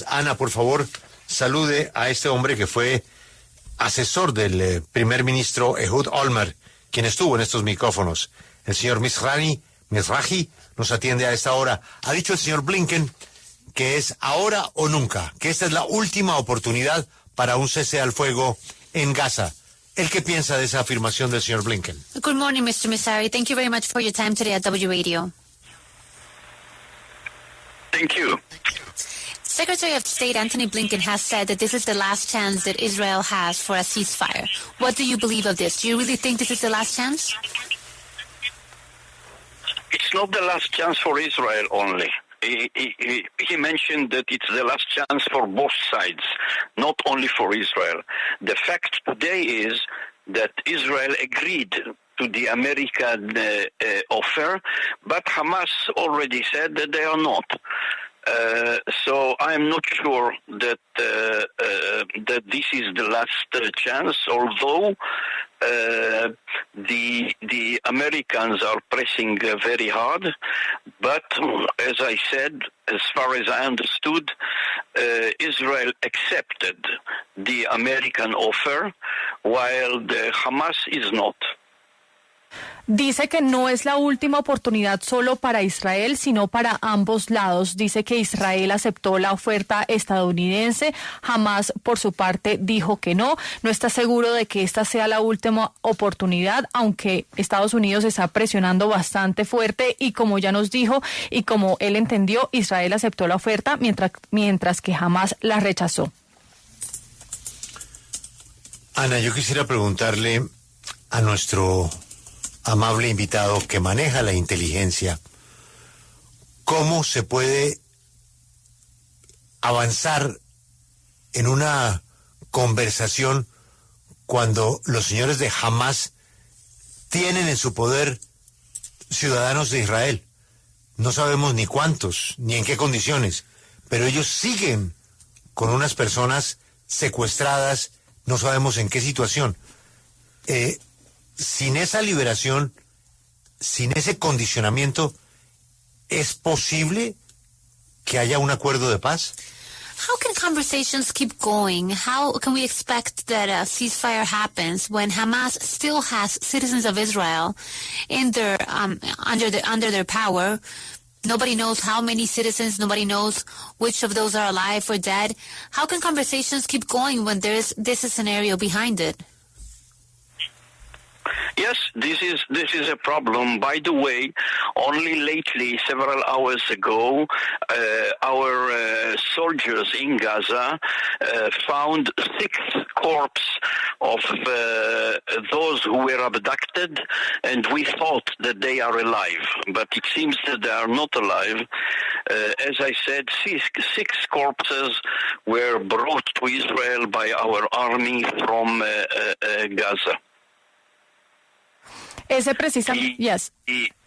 Ana, por favor, salude a este hombre que fue asesor del primer ministro Ehud Olmert, quien estuvo en estos micrófonos. El señor Mizrahi nos atiende a esta hora. Ha dicho el señor Blinken que es ahora o nunca, que esta es la última oportunidad para un cese al fuego en Gaza. ¿El qué piensa de esa afirmación del señor Blinken? Good morning, Mr. Mizrahi. Thank you very much for your time today at W Radio. Thank you. Secretary of State Antony Blinken has said that this is the last chance that Israel has for a ceasefire. What do you believe of this? Do you really think this is the last chance? It's not the last chance for Israel only. He mentioned that it's the last chance for both sides, not only for Israel. The fact today is that Israel agreed to the American offer, but Hamas already said that they are not. So I'm not sure that that this is the last chance, although the Americans are pressing very hard. But as I said, as far as I understood, Israel accepted the American offer, while the Hamas is not. Dice que no es la última oportunidad solo para Israel, sino para ambos lados. Dice que Israel aceptó la oferta estadounidense. Hamas, por su parte, dijo que no. No está seguro de que esta sea la última oportunidad, aunque Estados Unidos está presionando bastante fuerte y como ya nos dijo y como él entendió, Israel aceptó la oferta mientras que Hamas la rechazó. Ana, yo quisiera preguntarle a nuestro amable invitado que maneja la inteligencia, ¿cómo se puede avanzar en una conversación cuando los señores de Hamas tienen en su poder ciudadanos de Israel? No sabemos ni cuántos, ni en qué condiciones, pero ellos siguen con unas personas secuestradas, no sabemos en qué situación. Sin esa liberación, sin ese condicionamiento, ¿es posible que haya un acuerdo de paz? How can conversations keep going? How can we expect that a ceasefire happens when Hamas still has citizens of Israel in their under their power? Nobody knows how many citizens. Nobody knows which of those are alive or dead. How can conversations keep going when this is a scenario behind it? Yes, this is a problem. By the way, only lately, several hours ago, our soldiers in Gaza found 6 corpses of those who were abducted, and we thought that they are alive, but it seems that they are not alive. As I said, 6 corpses were brought to Israel by our army from Gaza. Yes.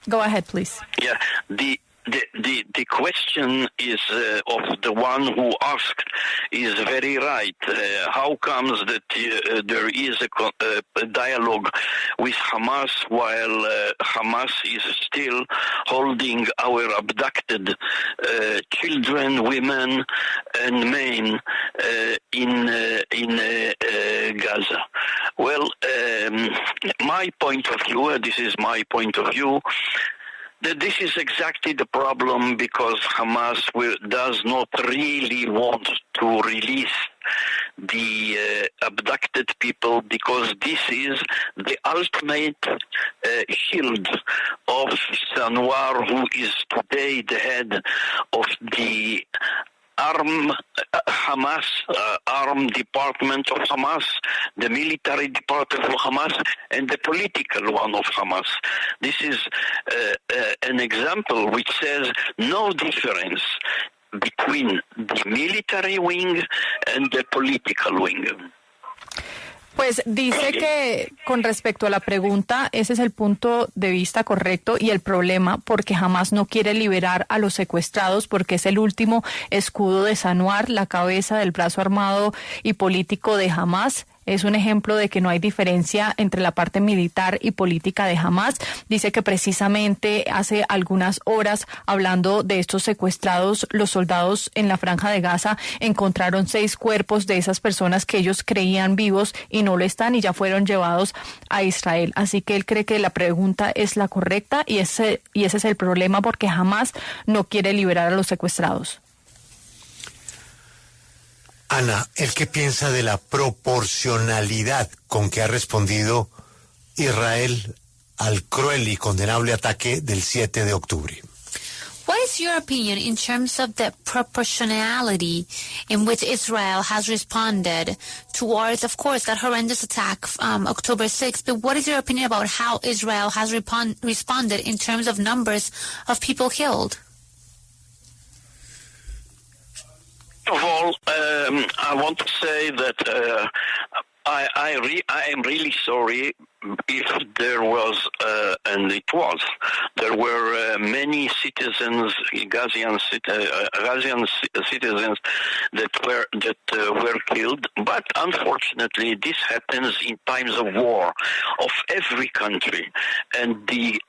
Go ahead, please. Yeah, the question is of the one who asked is very right. How comes that there is a dialogue with Hamas while Hamas is still holding our abducted children, women, and men in Gaza? Well, my point of view, this is my point of view, that this is exactly the problem, because Hamas does not really want to release the abducted people, because this is the ultimate shield of Sinwar, who is today the head of the Hamas, arm department of Hamas, the military department of Hamas, and the political one of Hamas. This is an example which says no difference between the military wing and the political wing. Pues dice que con respecto a la pregunta, ese es el punto de vista correcto y el problema, porque Hamas no quiere liberar a los secuestrados, porque es el último escudo de Sinwar, la cabeza del brazo armado y político de Hamas. es un ejemplo de que no hay diferencia entre la parte militar y política de Hamás. Dice que precisamente hace algunas horas, hablando de estos secuestrados, los soldados en la Franja de Gaza encontraron 6 cuerpos de esas personas que ellos creían vivos y no lo están, y ya fueron llevados a Israel. Así que él cree que la pregunta es la correcta, y ese es el problema, porque Hamás no quiere liberar a los secuestrados. Ana, ¿el qué piensa de la proporcionalidad con que ha respondido Israel al cruel y condenable ataque del 7 de octubre? What is your opinion in terms of the proportionality in which Israel has responded towards, of course, that horrendous attack October 6th? But what is your opinion about how Israel has responded in terms of numbers of people killed? First of all, I want to say that I am really sorry if there was, and it was, there were many citizens, Gazian citizens that were killed. But unfortunately, this happens in times of war of every country, and this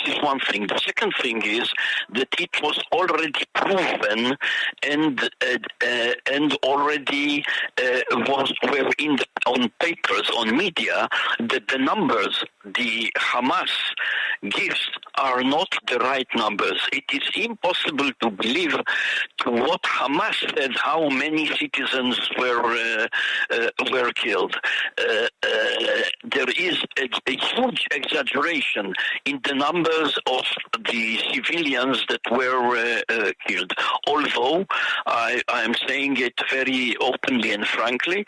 is one thing. The second thing is that it was already proven and already were on papers, on media, that the numbers the Hamas gives are not the right numbers. It is impossible to believe to what Hamas said how many citizens were killed. There is a huge exaggeration in the numbers of the civilians that were killed. Although I am saying it very openly and frankly,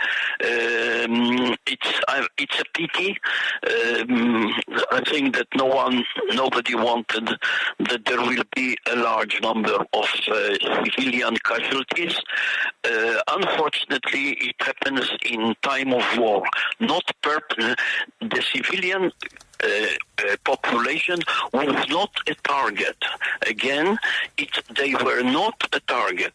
it's a pity. I think that nobody wanted that there will be a large number of civilian casualties. Unfortunately, it happens in time of war. The civilian population was not a target. Again, they were not a target.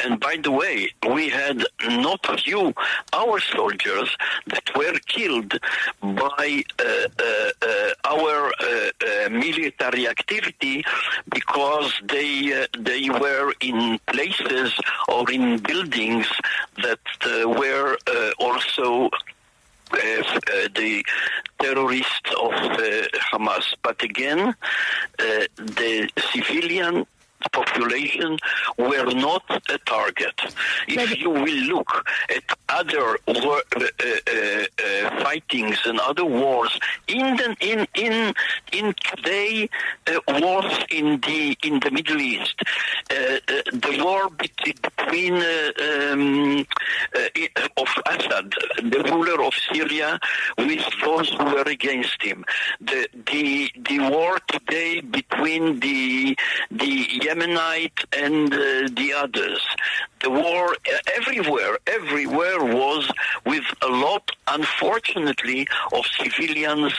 And by the way, we had not few our soldiers that were killed by our military activity because they were in places or in buildings that were also the terrorists of Hamas. But again, the civilian population were not a target. If you will look at other fightings and other wars in today wars in the Middle East, the war between of Assad, the ruler of Syria, with those who were against him, the war today between the Yemenite and the others. The war everywhere was with a lot, unfortunately, of civilians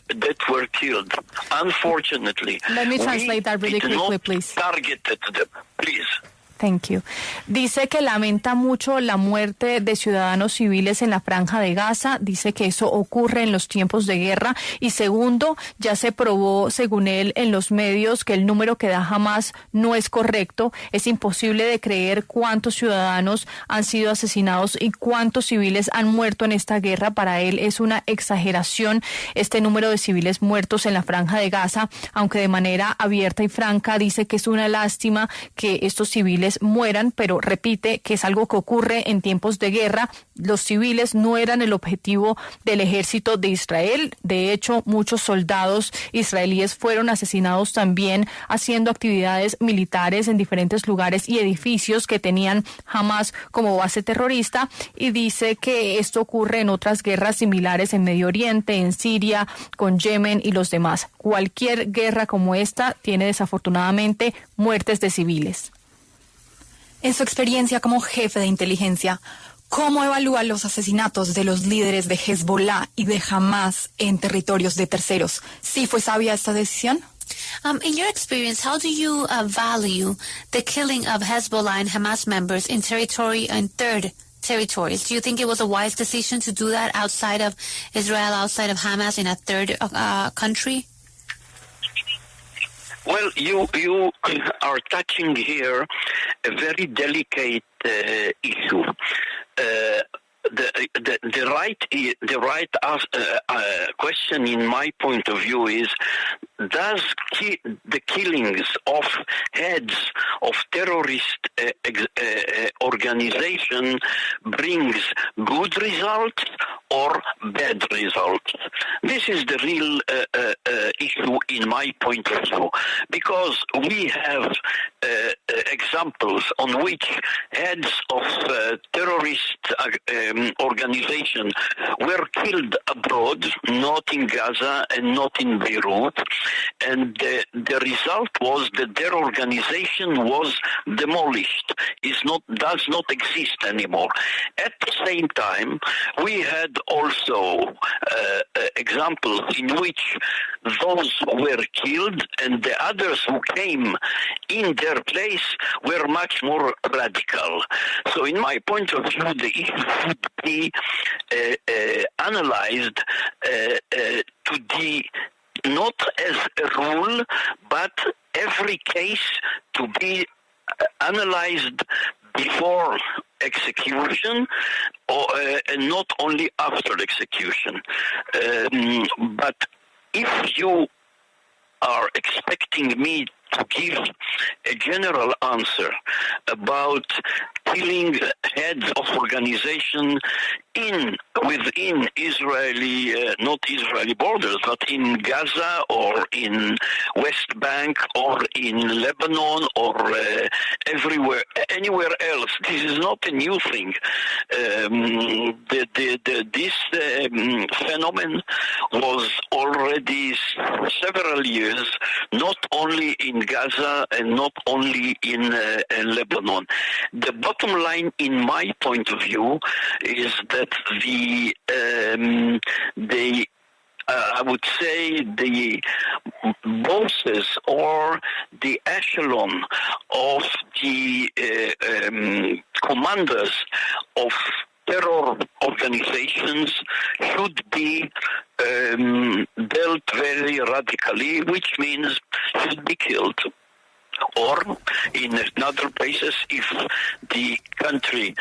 that were killed. Unfortunately. Let me translate that really quickly, please. Targeted them, please. Thank you. Dice que lamenta mucho la muerte de ciudadanos civiles en la Franja de Gaza. Dice que eso ocurre en los tiempos de guerra. Y segundo, ya se probó, según él, en los medios que el número que da Hamas no es correcto. Es imposible de creer cuántos ciudadanos han sido asesinados y cuántos civiles han muerto en esta guerra. Para él es una exageración este número de civiles muertos en la Franja de Gaza, aunque de manera abierta y franca dice que es una lástima que estos civiles mueran, pero repite que es algo que ocurre en tiempos de guerra. Los civiles no eran el objetivo del ejército de Israel. De hecho, muchos soldados israelíes fueron asesinados también haciendo actividades militares en diferentes lugares y edificios que tenían Hamas como base terrorista, y dice que esto ocurre en otras guerras similares en Medio Oriente, en Siria, con Yemen y los demás. Cualquier guerra como esta tiene desafortunadamente muertes de civiles. En su experiencia como jefe de inteligencia, ¿cómo evalúa los asesinatos de los líderes de Hezbollah y de Hamas en territorios de terceros? ¿Sí fue sabia esta decisión? In your experience, how do you value the killing of Hezbollah and Hamas members in third territories. Do you think it was a wise decision to do that outside of Israel, outside of Hamas, in a third country? Well, you are touching here a very delicate issue. The right question, in my point of view, is: does the killings of heads of terrorist organization brings good results or bad results? This is the real issue in my point of view, because we have examples on which heads of terrorist organization were killed abroad, not in Gaza and not in Beirut, and the result was that their organization was demolished, does not exist anymore. At the same time, we had also examples in which those were killed and the others who came in their place were much more radical. So in my point of view, the issue should be analyzed to the not as a rule, but every case to be analyzed before execution, or and not only after execution. But if you are expecting me to give a general answer about killing heads of organization within Israeli, not Israeli borders, but in Gaza or in West Bank or in Lebanon or anywhere else. This is not a new thing. This phenomenon was already several years, not only in Gaza and not only in Lebanon. The bottom line, in my point of view, is that I would say the bosses or the echelon of the commanders of terror organizations should be dealt very radically, which means should be killed. Or in other places, if the country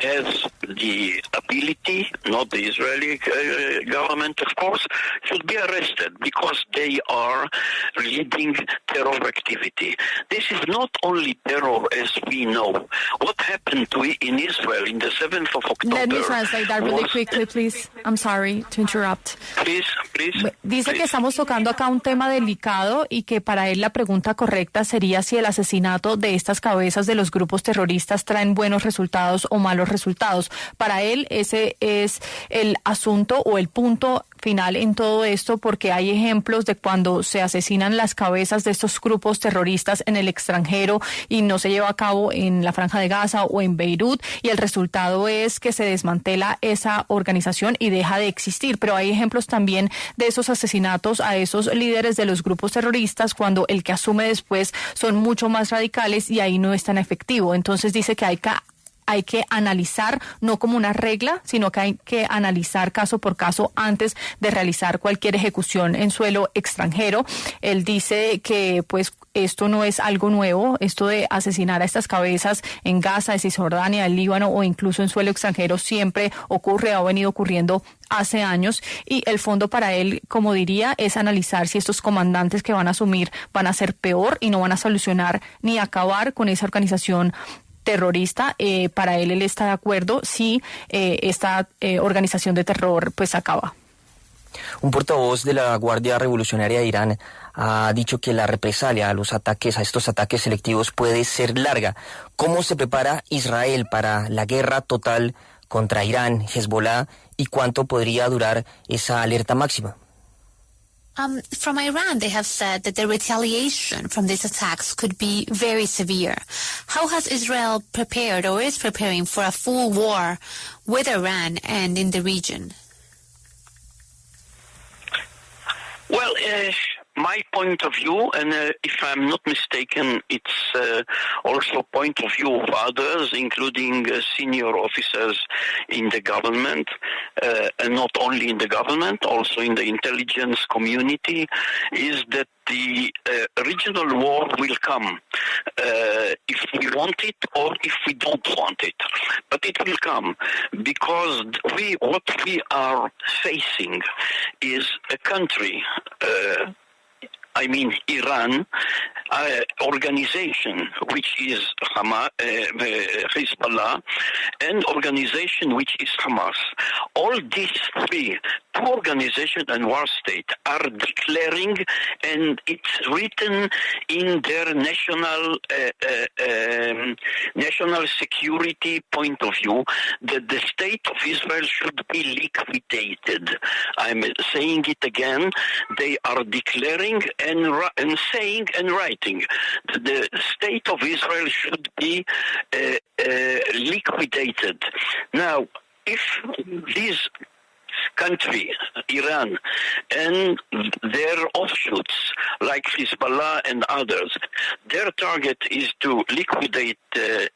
has the ability, not the Israeli government, of course, should be arrested because they are leading terror activity. This is not only terror as we know. What happened in Israel in the 7th of October... Let me translate that really quickly, please. I'm sorry to interrupt. Please. Dice que estamos tocando acá un tema delicado y que para él la pregunta correcta sería si el asesinato de estas cabezas de los grupos terroristas traen buenos resultados o malos resultados. Para él ese es el asunto o el punto final en todo esto, porque hay ejemplos de cuando se asesinan las cabezas de estos grupos terroristas en el extranjero y no se lleva a cabo en la Franja de Gaza o en Beirut, y el resultado es que se desmantela esa organización y deja de existir. Pero hay ejemplos también de esos asesinatos a esos líderes de los grupos terroristas cuando el que asume después son mucho más radicales y ahí no es tan efectivo. Entonces dice que hay que analizar, no como una regla, sino que hay que analizar caso por caso antes de realizar cualquier ejecución en suelo extranjero. Él dice que pues esto no es algo nuevo, esto de asesinar a estas cabezas en Gaza, en Cisjordania, en Líbano o incluso en suelo extranjero siempre ocurre, ha venido ocurriendo hace años, y el fondo para él, como diría, es analizar si estos comandantes que van a asumir van a ser peor y no van a solucionar ni acabar con esa organización terrorista. Para él está de acuerdo si esta organización de terror pues acaba. Un portavoz de la Guardia Revolucionaria de Irán ha dicho que la represalia a estos ataques selectivos puede ser larga. ¿Cómo se prepara Israel para la guerra total contra Irán, Hezbollah, y cuánto podría durar esa alerta máxima? From Iran, they have said that the retaliation from these attacks could be very severe. How has Israel prepared or is preparing for a full war with Iran and in the region? Well, my point of view, and if I'm not mistaken, it's also point of view of others, including senior officers in the government, and not only in the government, also in the intelligence community, is that the regional war will come if we want it or if we don't want it. But it will come because what we are facing is a country, Iran, organization which is Hezbollah, and organization which is Hamas. All these three, two organizations and war state, are declaring, and it's written in their national security point of view, that the state of Israel should be liquidated. I'm saying it again. They are declaring and saying and writing that the state of Israel should be liquidated. Now, if this country, Iran, and their offshoots like Hezbollah and others, their target is to liquidate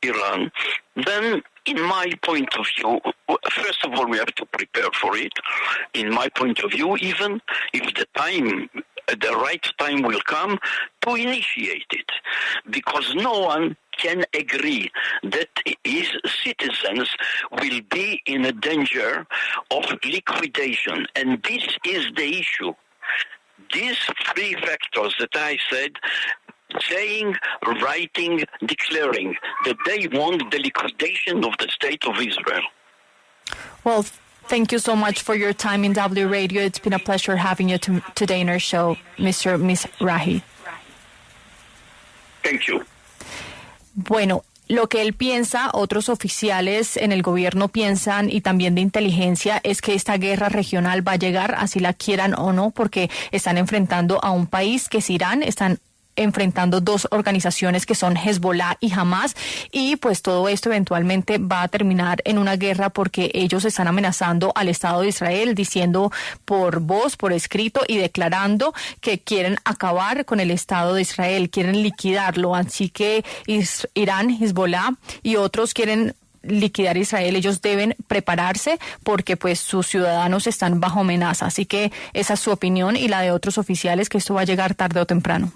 Iran, then in my point of view, first of all, we have to prepare for it. In my point of view, even if the right time will come to initiate it, because no one can agree that his citizens will be in a danger of liquidation. And this is the issue. These three factors that I said, saying, writing, declaring that they want the liquidation of the state of Israel. Well, thank you so much for your time in W Radio. It's been a pleasure having you today in our show, Mr. Mizrahi. Thank you. Bueno, lo que él piensa, otros oficiales en el gobierno piensan y también de inteligencia, es que esta guerra regional va a llegar, así la quieran o no, porque están enfrentando a un país que es Irán, están enfrentando dos organizaciones que son Hezbollah y Hamas, y pues todo esto eventualmente va a terminar en una guerra porque ellos están amenazando al Estado de Israel, diciendo por voz, por escrito y declarando que quieren acabar con el Estado de Israel, quieren liquidarlo, así que Irán, Hezbollah y otros quieren liquidar a Israel. Ellos deben prepararse porque pues sus ciudadanos están bajo amenaza, así que esa es su opinión y la de otros oficiales, que esto va a llegar tarde o temprano.